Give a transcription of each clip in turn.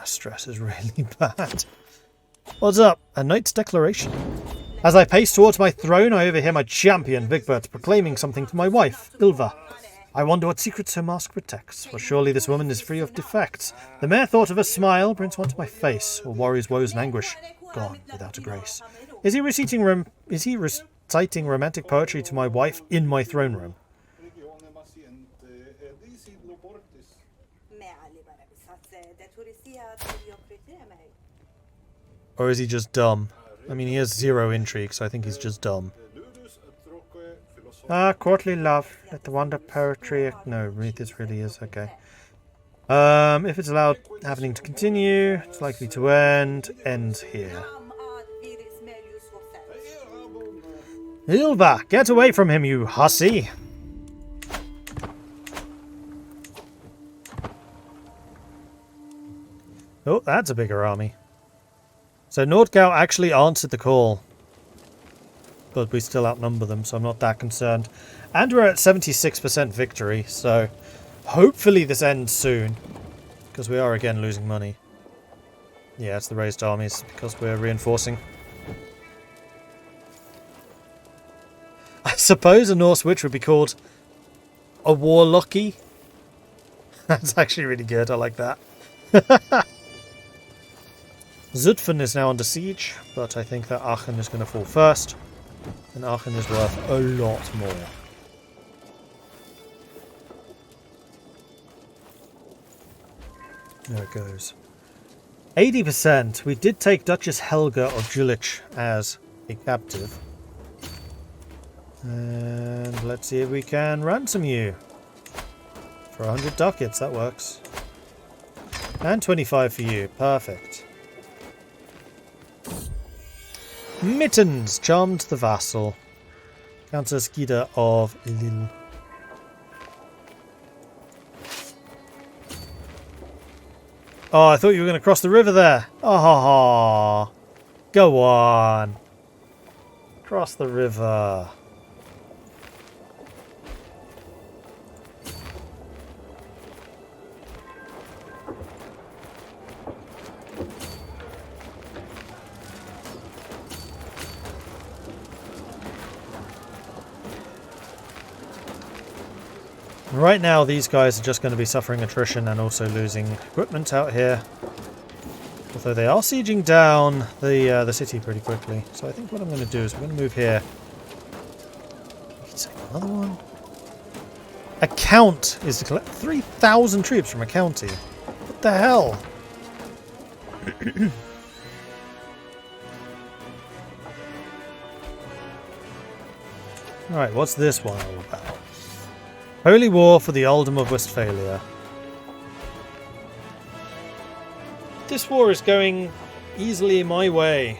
Stress is really bad. What's up? A knight's declaration. As I pace towards my throne, I overhear my champion, Vigbert, proclaiming something to my wife, Ilva. I wonder what secrets her mask protects, for surely this woman is free of defects. The mere thought of a smile brings one to my face, or worries, woes, and anguish, gone without a grace. Is he reciting romantic poetry to my wife in my throne room? Or is he just dumb? I mean, he has 0 intrigue, so I think he's just dumb. Ah, courtly love. Let the wonder poetry... No, this really is. Okay. If it's allowed happening to continue, it's likely to end. Ends here. Ilva, get away from him, you hussy! Oh, that's a bigger army. So Nordgau actually answered the call. But we still outnumber them, so I'm not that concerned. And we're at 76% victory, so hopefully this ends soon. Because we are again losing money. Yeah, it's the raised armies, because we're reinforcing. I suppose a Norse witch would be called a warlocky. That's actually really good, I like that. Zutphen is now under siege, but I think that Aachen is going to fall first. And Aachen is worth a lot more. There it goes. 80%. We did take Duchess Helga of Jülich as a captive. And let's see if we can ransom you. For 100 ducats, that works. And 25 for you. Perfect. Mittens! Charmed the vassal. Countess Gida of Lille. Oh, I thought you were going to cross the river there. Oh, go on. Cross the river. Right now, these guys are just going to be suffering attrition and also losing equipment out here. Although they are sieging down the city pretty quickly. So I think what I'm going to do is we're going to move here. We can take another one. A count is to collect 3,000 troops from a county. What the hell? Alright, what's this one all about? Holy War for the Earldom of Westphalia. This war is going easily my way.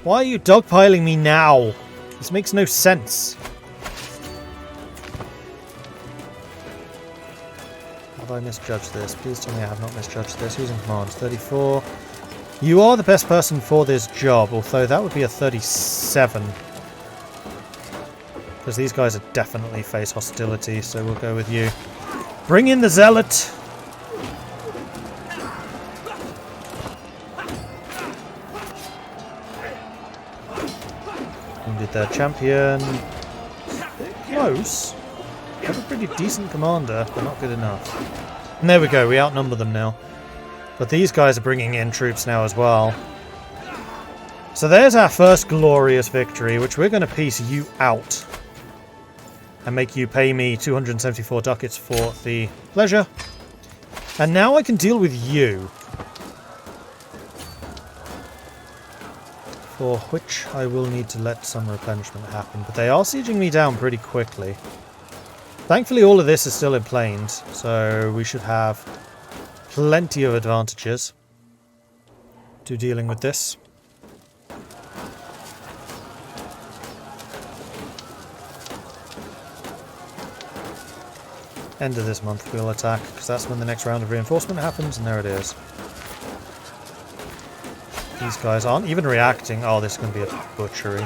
Why are you dogpiling me now? This makes no sense. Have I misjudged this? Please tell me I have not misjudged this. Who's in command? 34. You are the best person for this job, although that would be a 37. Because these guys are definitely face hostility, so we'll go with you. Bring in the zealot! Wounded their champion. They're close. They have a pretty decent commander, but not good enough. And there we go, we outnumber them now. But these guys are bringing in troops now as well. So there's our first glorious victory, which we're going to piece you out. And make you pay me 274 ducats for the pleasure. And now I can deal with you. For which I will need to let some replenishment happen. But they are sieging me down pretty quickly. Thankfully all of this is still in plains. So we should have plenty of advantages to dealing with this. End of this month we'll attack, because that's when the next round of reinforcement happens, and there it is. These guys aren't even reacting. Oh, this is going to be a butchery.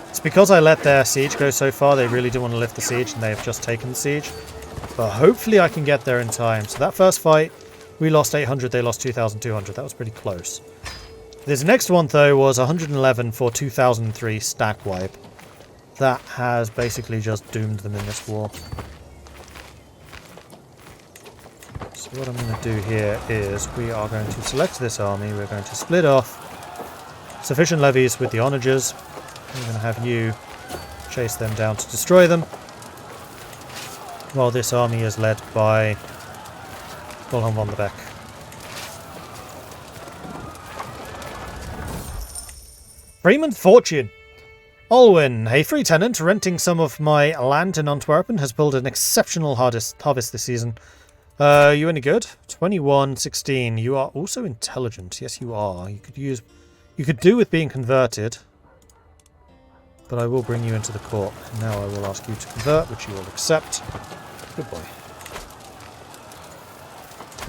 It's because I let their siege go so far, they really do want to lift the siege, and they have just taken the siege. But hopefully I can get there in time. So that first fight We lost 800, they lost 2,200. That was pretty close. This next one, though, was 111 for 2003 stack wipe. That has basically just doomed them in this war. So what I'm going to do here is we are going to select this army. We're going to split off sufficient levies with the onagers. We're going to have you chase them down to destroy them. While this army is led by Wilhelm von der Beck. Freeman Fortune. Olwyn, a free tenant renting some of my land in Antwerpen, has pulled an exceptional harvest this season. You any good? 21, 16. You are also intelligent. Yes, you are. You could do with being converted. But I will bring you into the court. Now I will ask you to convert, which you will accept. Good boy.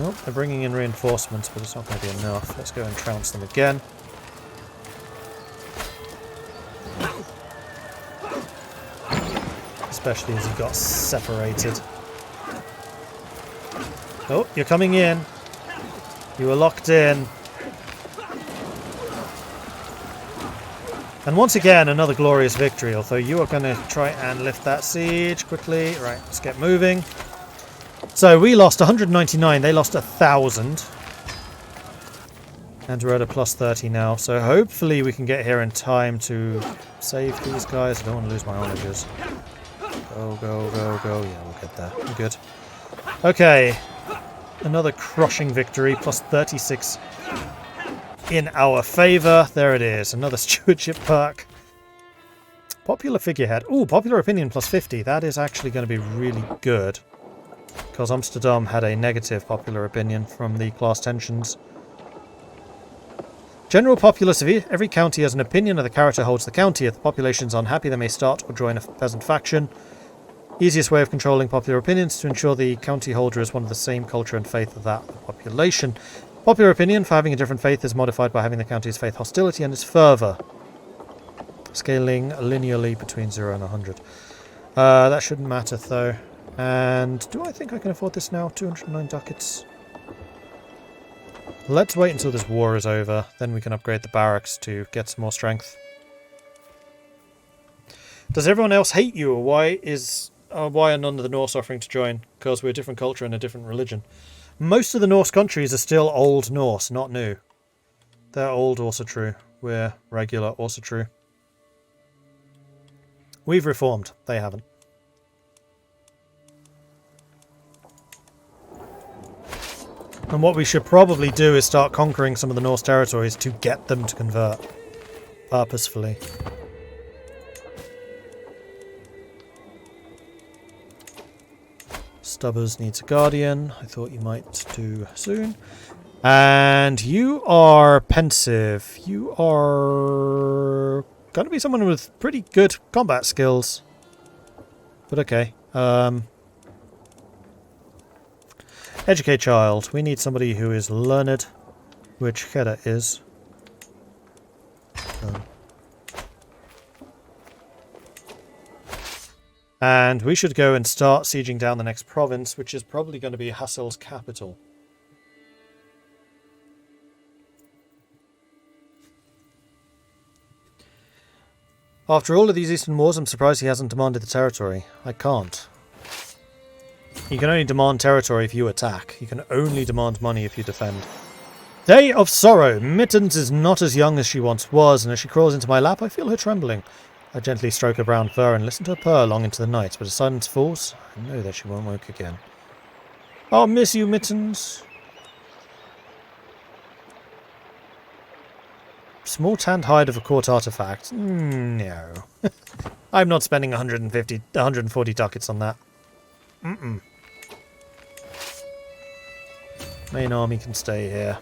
Well, they're bringing in reinforcements, but it's not going to be enough. Let's go and trounce them again. Especially as he got separated. Oh, you're coming in. You were locked in. And once again, another glorious victory, although you are going to try and lift that siege quickly. Right, let's get moving. So we lost 199, they lost 1,000. And we're at a plus 30 now, so hopefully we can get here in time to save these guys. I don't want to lose my onagers. Go, go, go, go. Yeah, we'll get there. We're good. Okay. Another crushing victory, plus 36 in our favour. There it is. Another stewardship perk. Popular figurehead. Ooh, popular opinion plus 50. That is actually going to be really good. Because Amsterdam had a negative popular opinion from the class tensions. General populace of every county has an opinion of the character holds the county. If the population is unhappy, they may start or join a peasant faction. Easiest way of controlling popular opinions is to ensure the county holder is one of the same culture and faith of that population. Popular opinion for having a different faith is modified by having the county's faith hostility and its fervour. Scaling linearly between 0 and 100. That shouldn't matter though. And do I think I can afford this now? 209 ducats. Let's wait until this war is over. Then we can upgrade the barracks to get some more strength. Does everyone else hate you, or why are none of the Norse offering to join? Because we're a different culture and a different religion. Most of the Norse countries are still Old Norse, not new. They're old, also true. We're regular, also true. We've reformed. They haven't. And what we should probably do is start conquering some of the Norse territories to get them to convert. Purposefully. Stubbers needs a guardian. I thought you might do soon. And you are pensive. You are going to be someone with pretty good combat skills. But okay. Educate child. We need somebody who is learned, which Hedda is. And we should go and start sieging down the next province, which is probably going to be Hassel's capital. After all of these Eastern wars, I'm surprised he hasn't demanded the territory. I can't. You can only demand territory if you attack. You can only demand money if you defend. Day of sorrow. Mittens is not as young as she once was, and as she crawls into my lap, I feel her trembling. I gently stroke her brown fur and listen to her purr long into the night, but as silence falls, I know that she won't wake again. I'll miss you, Mittens. Small tanned hide of a court artifact. No. I'm not spending 140 ducats on that. Main army can stay here.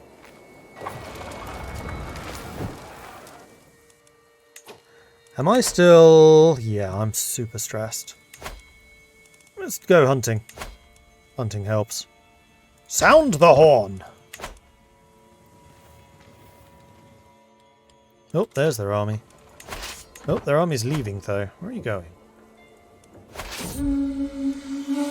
Am I still... Yeah, I'm super stressed. Let's go hunting. Hunting helps. Sound the horn! Oh, there's their army. Oh, their army's leaving, though. Where are you going?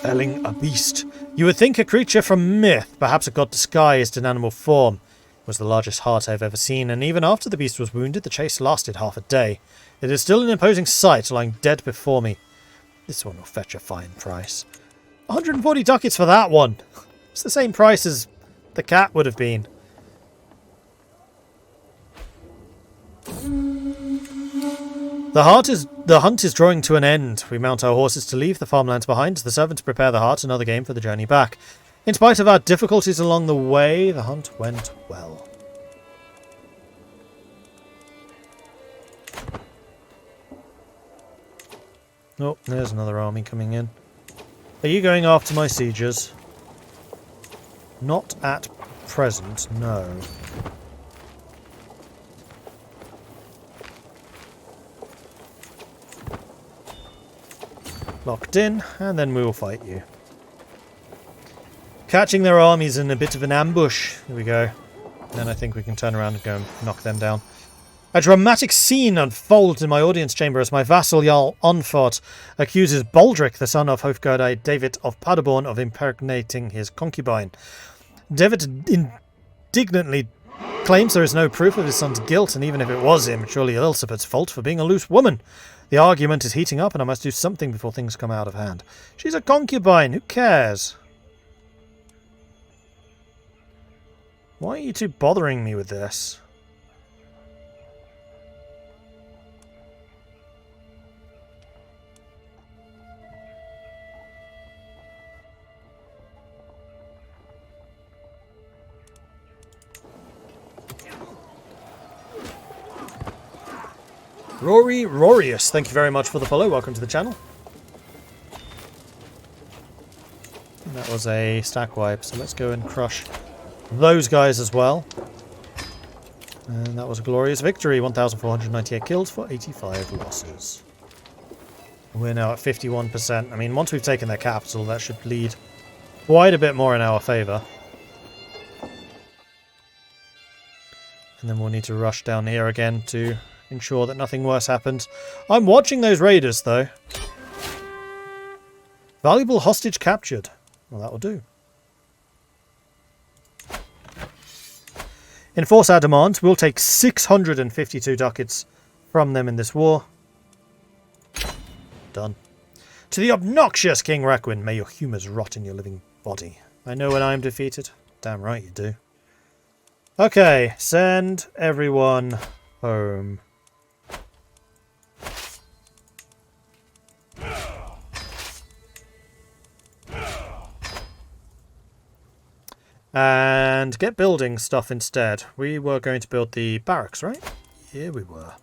felling a beast. You would think a creature from myth, perhaps a god disguised in animal form. It was the largest hart I have ever seen, and even after the beast was wounded, the chase lasted half a day. It is still an imposing sight, lying dead before me. This one will fetch a fine price. 140 ducats for that one! It's the same price as the cat would have been. The hunt is drawing to an end. We mount our horses to leave the farmlands behind. The servants prepare the hart, another game for the journey back. In spite of our difficulties along the way, the hunt went well. Oh, there's another army coming in. Are you going after my sieges? Not at present, no. Locked in, and then we will fight you. Catching their armies in a bit of an ambush. Here we go. Then I think we can turn around and go and knock them down. A dramatic scene unfolds in my audience chamber as my vassal Jarl Onfort accuses Baldric, the son of Hofgerdai David of Paderborn, of impregnating his concubine. David indignantly claims there is no proof of his son's guilt, and even if it was him, surely Elizabeth's fault for being a loose woman. The argument is heating up, and I must do something before things come out of hand. She's a concubine, who cares? Why are you two bothering me with this? Rorius, thank you very much for the follow. Welcome to the channel. And that was a stack wipe, so let's go and crush those guys as well. And that was a glorious victory. 1,498 kills for 85 losses. We're now at 51%. I mean, once we've taken their capital, that should lead quite a bit more in our favour. And then we'll need to rush down here again to ensure that nothing worse happens. I'm watching those raiders, though. Valuable hostage captured. Well, that will do. Enforce our demands. We'll take 652 ducats from them in this war. Done. To the obnoxious King Requin, may your humours rot in your living body. I know when I am defeated. Damn right you do. Okay, send everyone home. And get building stuff instead. We were going to build the barracks, right? Yeah, we were.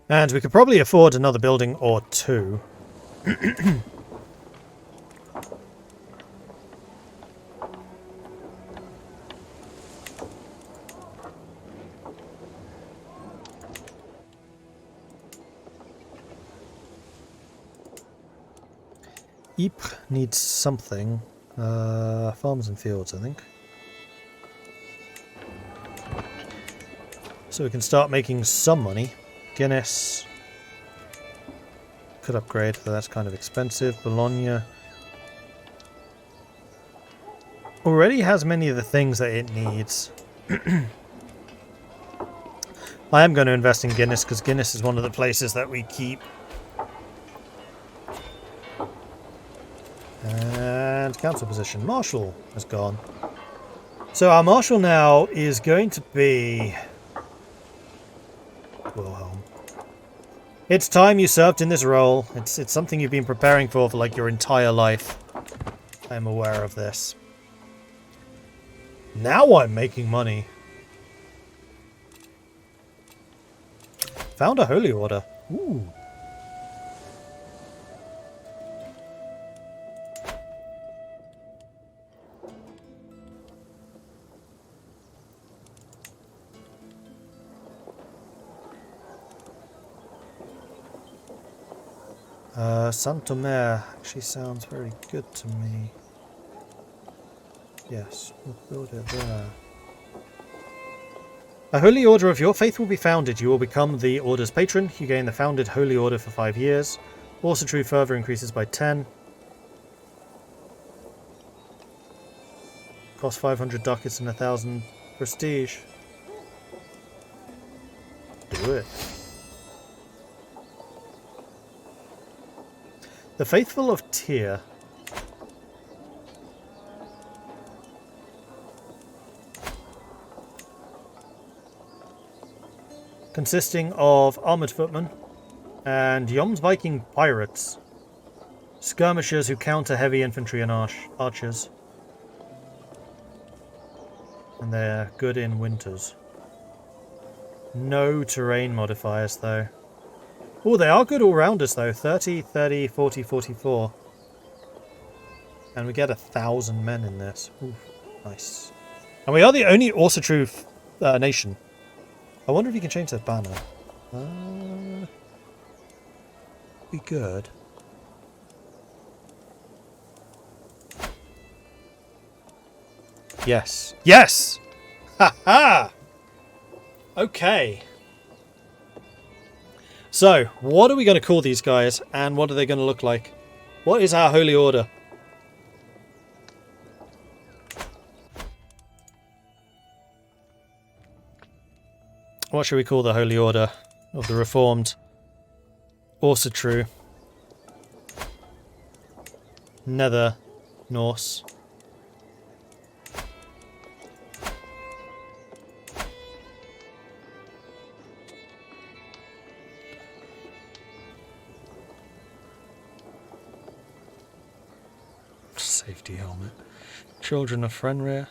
And we could probably afford another building or two. Ypres needs something. Farms and fields, I think. So we can start making some money. Guinness. Could upgrade, though that's kind of expensive. Bologna. Already has many of the things that it needs. I am going to invest in Guinness, because Guinness is one of the places that we keep. And council position. Marshal has gone. So our Marshal now is going to be Wilhelm. It's time you served in this role. It's something you've been preparing for like your entire life. I am aware of this. Now I'm making money. Found a holy order. Ooh. Saint-Omer actually sounds very good to me. Yes, we'll build it there. A holy order of your faith will be founded. You will become the order's patron. You gain the founded holy order for 5 years. Also true further increases by 10. Cost 500 ducats and 1,000 prestige. Do it. The Faithful of Tyr. Consisting of armoured footmen and Yom's Viking pirates. Skirmishers who counter heavy infantry and archers. And they're good in winters. No terrain modifiers though. Oh, they are good all-rounders though. 30, 30, 40, 44. And we get 1,000 men in this. Ooh, nice. And we are the only also true nation. I wonder if you can change that banner. Be good. Yes. Yes! Ha ha! Okay. So, what are we going to call these guys, and what are they going to look like? What is our Holy Order? What should we call the Holy Order of the Reformed? Also true. Nether Norse. Safety helmet. Children of Fenrir.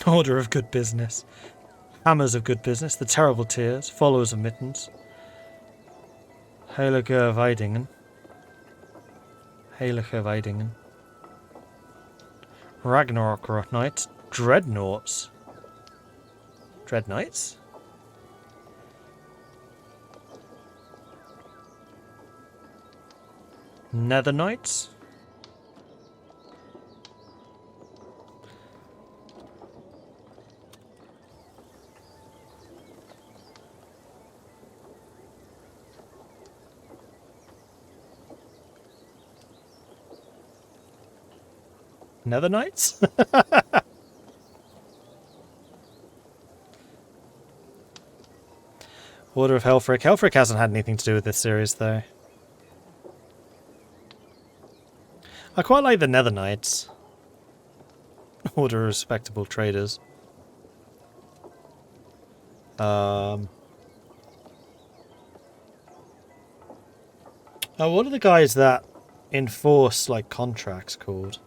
Order of Good Business. Hammers of Good Business. The Terrible Tears. Followers of Mittens. Heilige Weidingen. Heilige Weidingen. Ragnarok Knights. Dreadnoughts. Dread Knights? Nether Knights? Nether Knights? Order of Helfric. Helfric hasn't had anything to do with this series, though. I quite like the Nether Knights. Order of Respectable Traders. Oh, what are the guys that enforce, like, contracts called?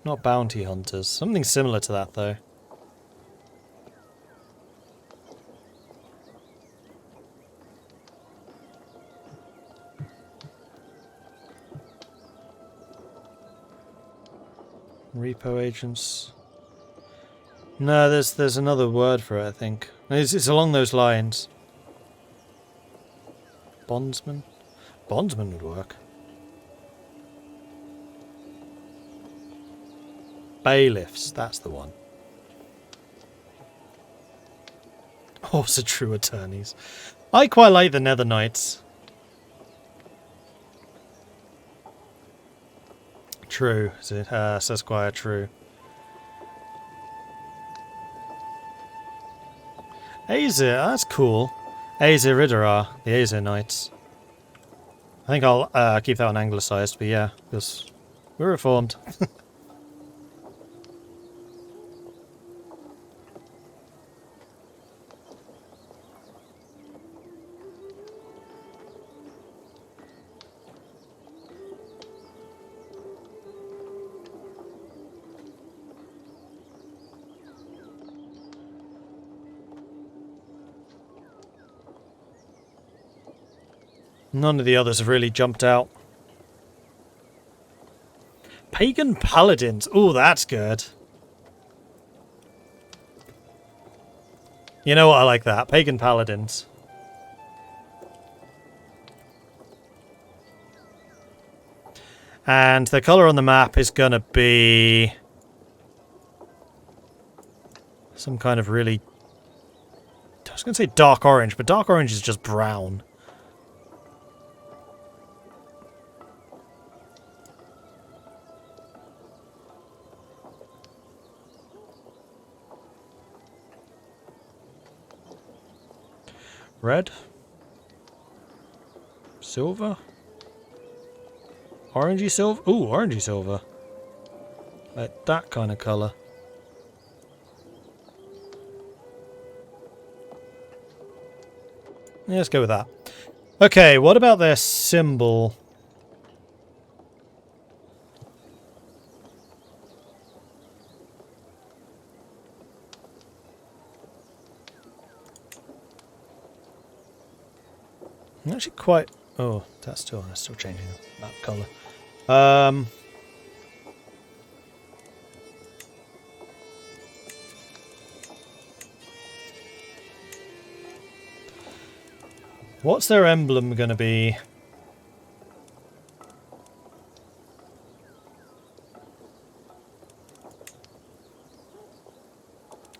Not bounty hunters. Something similar to that, though. Repo agents. No, there's another word for it, I think. It's along those lines. Bondsman? Bondsman would work. Bailiffs, that's the one. Also true attorneys. I quite like the Nether Knights. True, is it? Says Squire, true. Aesir, that's cool. Aesir Ridderar, the Aesir Knights. I think I'll keep that one anglicised, but yeah, because we're reformed. None of the others have really jumped out. Pagan paladins. Ooh, that's good. You know what? I like that. Pagan paladins. And the colour on the map is going to be some kind of really... I was going to say dark orange, but dark orange is just brown. Red? Silver? Orangey silver? Ooh, orangey silver. Like that kind of colour. Yeah, let's go with that. Okay, what about their symbol? I'm actually quite... Oh, that's still changing that colour. What's their emblem going to be?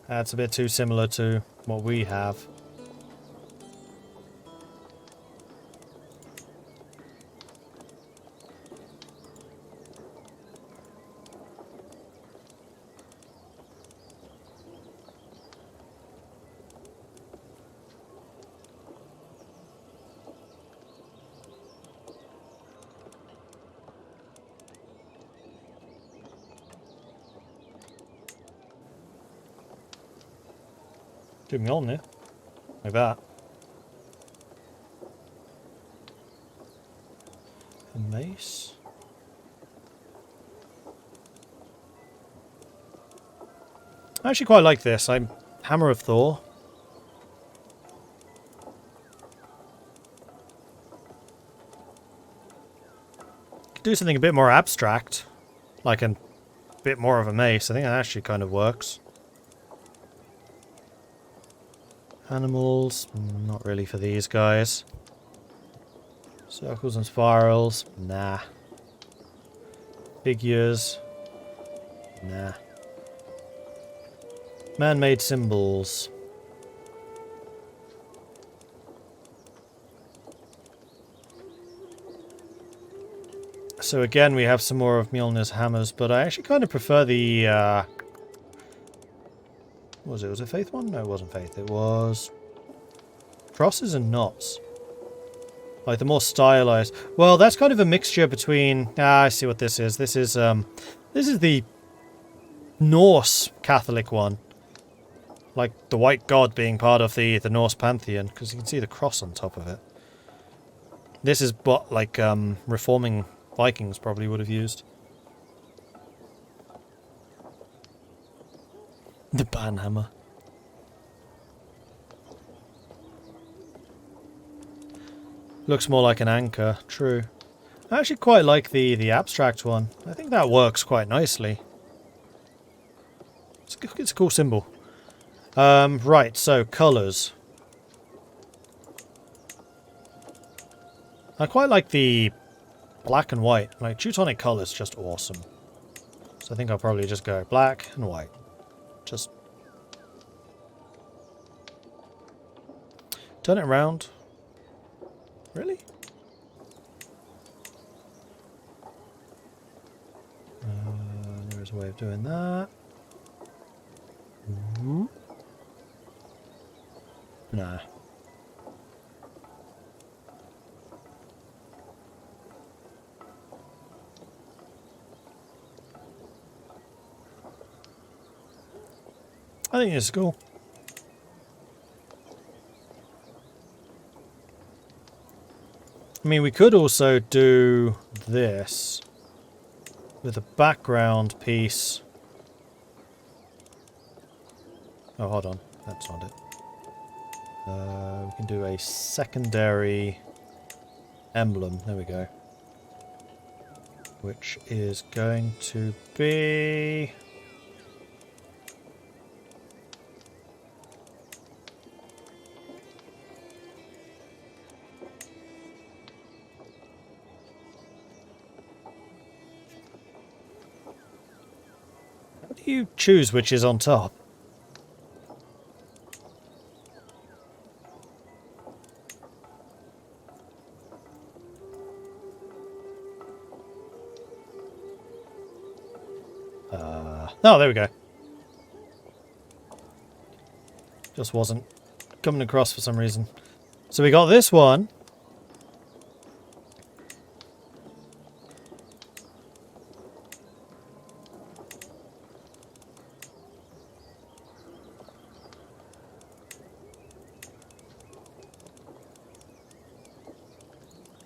That's a bit too similar to what we have. Do me on there. Like that. A mace. I actually quite like this. I'm Hammer of Thor. Could do something a bit more abstract. Like a bit more of a mace. I think that actually kind of works. Animals, not really for these guys. Circles and spirals, nah. Figures, nah. Man-made symbols. So again, we have some more of Mjolnir's hammers, but I actually kind of prefer the... what was it? Was it Faith one? No, it wasn't Faith. It was crosses and knots. Like the more stylized. Well, that's kind of a mixture between. I see what this is. This is the Norse Catholic one. Like the white god being part of the Norse pantheon, because you can see the cross on top of it. This is what like reforming Vikings probably would have used. The banhammer. Looks more like an anchor, true. I actually quite like the abstract one. I think that works quite nicely. It's a cool symbol. Right, so colours. I quite like the black and white. Like Teutonic colours, just awesome. So I think I'll probably just go black and white. Just turn it around. Really? There's a way of doing that. Nah. I think it's cool. I mean, we could also do this with a background piece. Oh, hold on. That's not it. We can do a secondary emblem. There we go. which is going to be... How do you choose which is on top? Oh, there we go. Just wasn't coming across for some reason. So we got this one.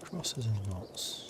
Crosses and knots.